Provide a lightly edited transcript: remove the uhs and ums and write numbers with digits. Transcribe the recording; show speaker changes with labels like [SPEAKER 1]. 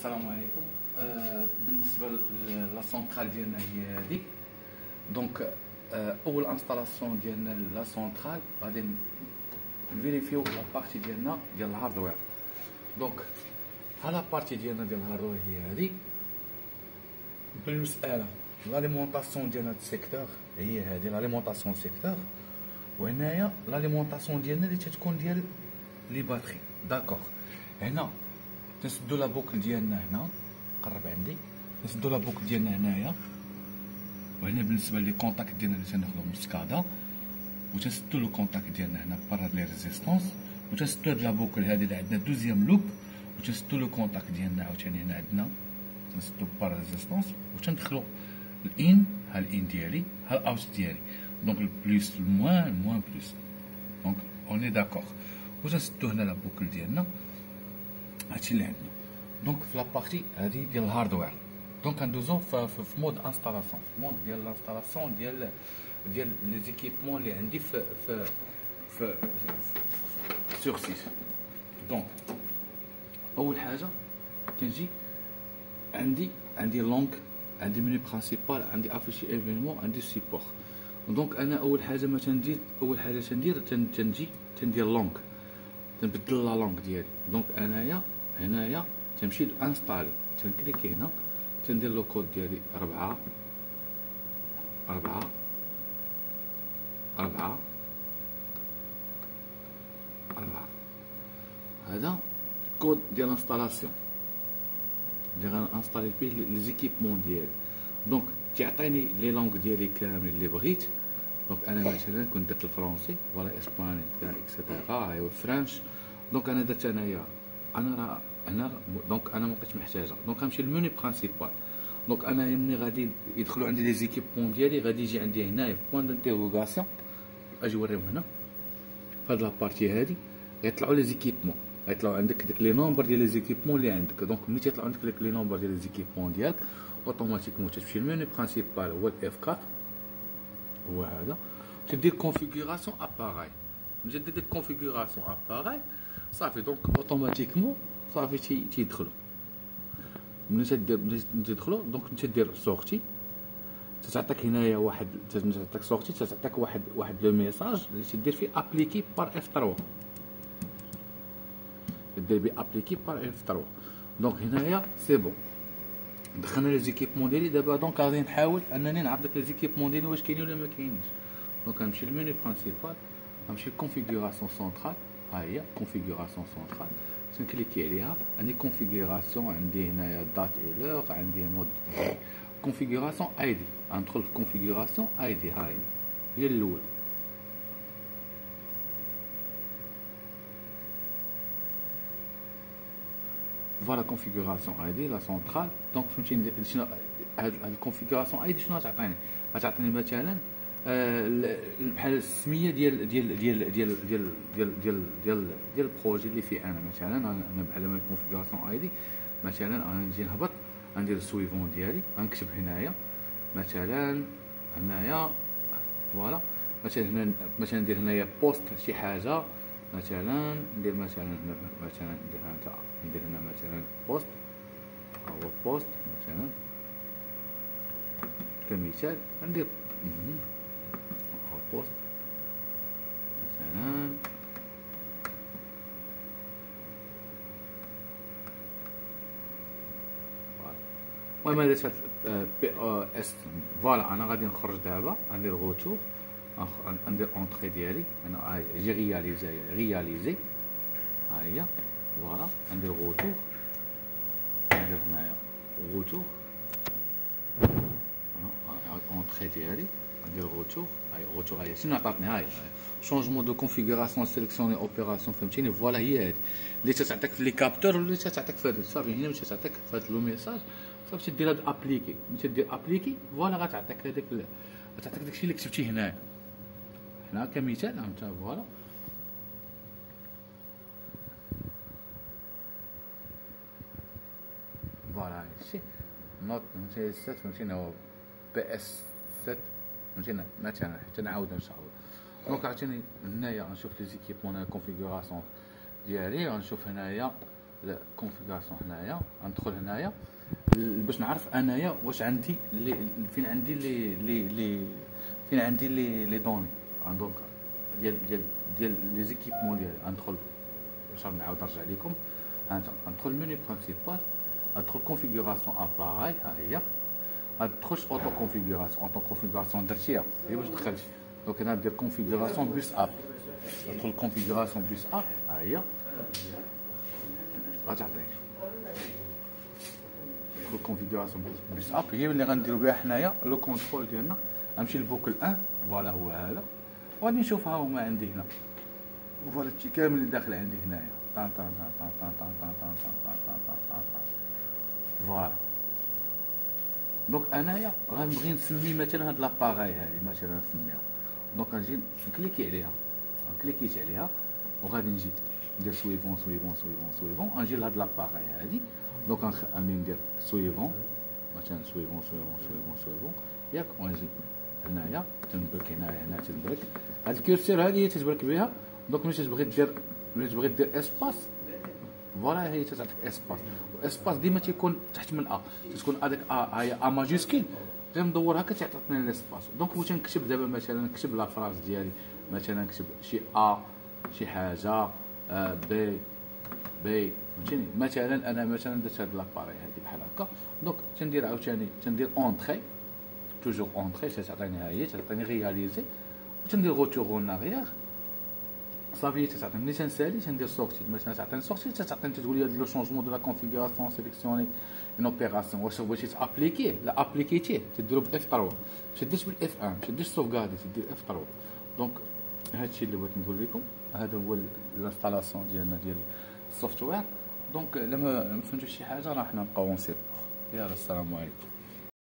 [SPEAKER 1] السلام عليكم. بالنسبه لا سونترال ديالنا هي هذه. دونك اول انستالاسيون ديالنا لا سونترال غادي نفيريفيو لا بارتي ديالنا ديال الهاردوير. دونك ها لا بارتي ديالنا ديال الهاردوير هي هذه. بالمساله لاليمونطاسيون ديال هاد السيكتور هي هذه لاليمونطاسيون سيكتور، وهنايا لاليمونطاسيون ديالنا اللي تتكون ديال لي باتري. داكوغ، هنا تنسدو لا بوكل ديالنا، هنا قرب عندي نسدو لا بوكل ديالنا هنايا، وهنا بالنسبه لي كونتاكت ديالنا اللي تندخلو من السكادا، وتنسدو لو كونتاكت ديالنا هنا بارا لي ريزيستونس، وتنسدو هاد لا بوكل هادي اللي عندنا دوزيام لوب، وتنسدو لو كونتاكت ديالنا عاوتاني هنا عندنا تنسدو بارا ريزيستونس، وتندخلو الان، ها الان ديالي، ها الاوت ديالي. دونك البلوس الموان الموان بلوس. دونك اوني داكوغ، وتنسدو هنا لا بوكل ديالنا، هادشي اللي عندنا. دونك في لابارتي هادي ديال الهاردوير. دونك غندوزو في مود انستالاسيون، في مود ديال الانستالاسيون ديال لي زيكيبمون اللي عندي في سور سيت. دونك اول حاجه كنجي عندي لونغ، عندي منيو برينسيبال، عندي افيشي ايفينمون، عندي سيبور. دونك انا اول حاجه ما تندير، اول حاجه تندير تندير لونغ، تنبدل لا لونغ ديالي. دونك انايا هنايا تنمشي انستالي، تنكليكي هنا، تندير لو كود ديالي 4 4 4 4. هذا كود ديال انستالاسيون اللي غنانستالي بيه لي زيكيبمون ديالي. دونك تعطيني لي لونغ ديالي كاملين اللي بغيت. دونك انا مثلا كنت درت الفرونسي ولا اسباني اكسيتيرا، ايوا فرنش. دونك انا درت انايا انا هنا، دونك انا مابقيتش محتاجه. دونك غنمشي للموني برينسيبال. دونك انا ملي غادي يدخلوا عندي لي زيكيبمون ديالي، غادي يجي عندي هنايا في بوان دانتيغوغاسيون، اجي نوريهم هنا في هاد لابارتي هادي، غيطلعوا لي زيكيبمون، غيطلعوا عندك ديك لي نومبر ديال لي زيكيبمون اللي عندك. دونك ملي تيطلعوا عندك لي نومبر ديال لي زيكيبمون ديالك، اوتوماتيكمون تمشي للموني برينسيبال، هو الاف 4 هو هذا، تدير كونفيغوراسيون اباراي. ملي دير كونفيغوراسيون اباراي صافي، دونك اوتوماتيكمون صافي تيدخلوا. ملي تيدخلوا دونك تدير سورتي، تعطيك هنايا واحد، تعطيك سورتي، تعطيك واحد لو ميساج اللي تدير فيه ابليكي بار اف 3، دير بي ابليكي بار اف 3. دونك هنايا سي بون، دخلنا لي زيكيبمون ديالي. دابا دونك غادي نحاول انني نعرف داك لي زيكيبمون ديالي واش كاينين ولا ما كاينينش. دونك غنمشي للمينيو برينسيبال، غنمشي لكونفيغوراسيون سونترال، ها هي كونفيغوراسيون سونترال، تنكليكي عليها. عندي كونفيغوراسيون، عندي هنايا دات اي لور، عندي مود كونفيغوراسيون اي دي. غندخل في كونفيغوراسيون اي دي، ها هي الاولى. فوالا كونفيغوراسيون اي دي لا سونترال. دونك فهمتيني شنو هاد الكونفيغوراسيون اي دي شنو غتعطيني؟ غتعطيني مثلا بحال السميه ديال البروجي اللي فيه انا. مثلا انا بحال الكونفيغوراسيون اي دي، مثلا انا نجي نهبط، غندير السويفون ديالي، غنكتب هنايا مثلا هنايا فوالا، مثلا هنا مثلا ندير هنايا بوست شي حاجه، مثلا ندير مثلا هنا، مثلا ندير هنا مثلا بوست، هو بوست مثلا كمثال. ندير بوست مثلا المهم هذا درت بي او اس. فوالا انا غادي نخرج دابا، غندير غوتور، ندير اونطري ديالي انا، جي رياليزي ها هي. فوالا ندير غوتور، ندير هنايا غوتور، اونطري ديالي، ندير غوتور. هاي غوتور، هاي شنو عطاتني؟ هاي شونجمون دو كونفيغوراسيون سيليكسيوني اوبيراسيون، فهمتيني؟ فوالا هي هادي اللي تتعطيك في لي كابتور ولا تتعطيك في هادي. صافي هنا ملي تتعطيك في هاد لو ميساج، صافي تدير هاد ابليكي. ملي تدير ابليكي فوالا غتعطيك هذاك، غتعطيك داكشي اللي كتبتي هنايا. هنا كمثال انت فوالا فوالا هادشي نوت فهمتي 7، فهمتيني؟ هو بي اس 7، فهمتيني؟ مثلا حتى نعاود ان شاء الله. دونك عاوتاني هنايا غنشوف لي زيكيبمون، كونفيغوراسيون ديالي، غنشوف هنايا الكونفيغوراسيون هنايا، غندخل هنايا باش نعرف انايا واش عندي فين عندي فين عندي لي دوني دونك ديال لي زيكيبمون ديالي. غندخل باش نعاود نرجع لكم، غندخل المنيو برينسيبال، غندخل كونفيغوراسيون اباراي، ها هي غتخش اوتو كونفيغوراسيون درتيها هي باش دخلت. دونك هنا ندير كونفيغوراسيون بوس اب، ندخل كونفيغوراسيون بوس اب، ها هي غتعطيك الكونفيغوراسيون بوس اب، هي اللي غنديرو بها حنايا لو كونترول ديالنا. غنمشي لبوكل 1، فوالا هو هذا، وغادي نشوف ها هما عندي هنا، فوالا هادشي كامل اللي داخل عندي هنايا، طان طان طان طان طان طان طان طان طان طان طان طان طان، فوالا. دونك انايا غنبغي نسمي مثلا هاد لاباغاي هادي، مثلا نسميها، دونك غنجي نكليكي عليها، كليكيت عليها وغادي نجي ندير سويفون سويفون سويفون سويفون، غنجي لهاد لاباغاي هادي، دونك غادي ندير سويفون مثلا سويفون سويفون سويفون سويفون ياك، ونجي هنايا تنبرك هنا تنبرك هاد الكيرسور هادي هي تتبرك بها. دونك ملي تبغي دير اسباس، فوالا هي تعطيك اسباس، والاسباس ديما تيكون تحت من تكون هذاك هي ماجيسكيل، غير ندور هكا تعطيني الاسباس. دونك بغيت نكتب دابا مثلا نكتب لا فراز ديالي، مثلا نكتب شي شي حاجه بي فهمتيني. مثلا انا مثلا درت هاد لاباري هادي بحال هكا، دونك تندير عاوتاني تندير اونطري، توجور اونطري تعطيني ها هي تعطيني رياليزي، وتندير غوتور اون اريير صافي تعطيني. ملي تنسالي تندير سورتي، مثلا تعطيني سورتي تعطيني تقول لي لو شونجمون دو لا كونفيغوراسيون سيليكسيوني اون اوبيراسيون، واش بغيتي تابليكيه لا ابليكيتيه تديرو باف 3، مشديش بالاف 1 مشديش سوفغاردي تدير اف 3. دونك هادشي اللي بغيت نقول لكم، هذا هو الانستالاسيون ديالنا ديال السوفتوير. دونك لما فهمتوا شي حاجه راه حنا نبقاو نسير. يلا السلام عليكم.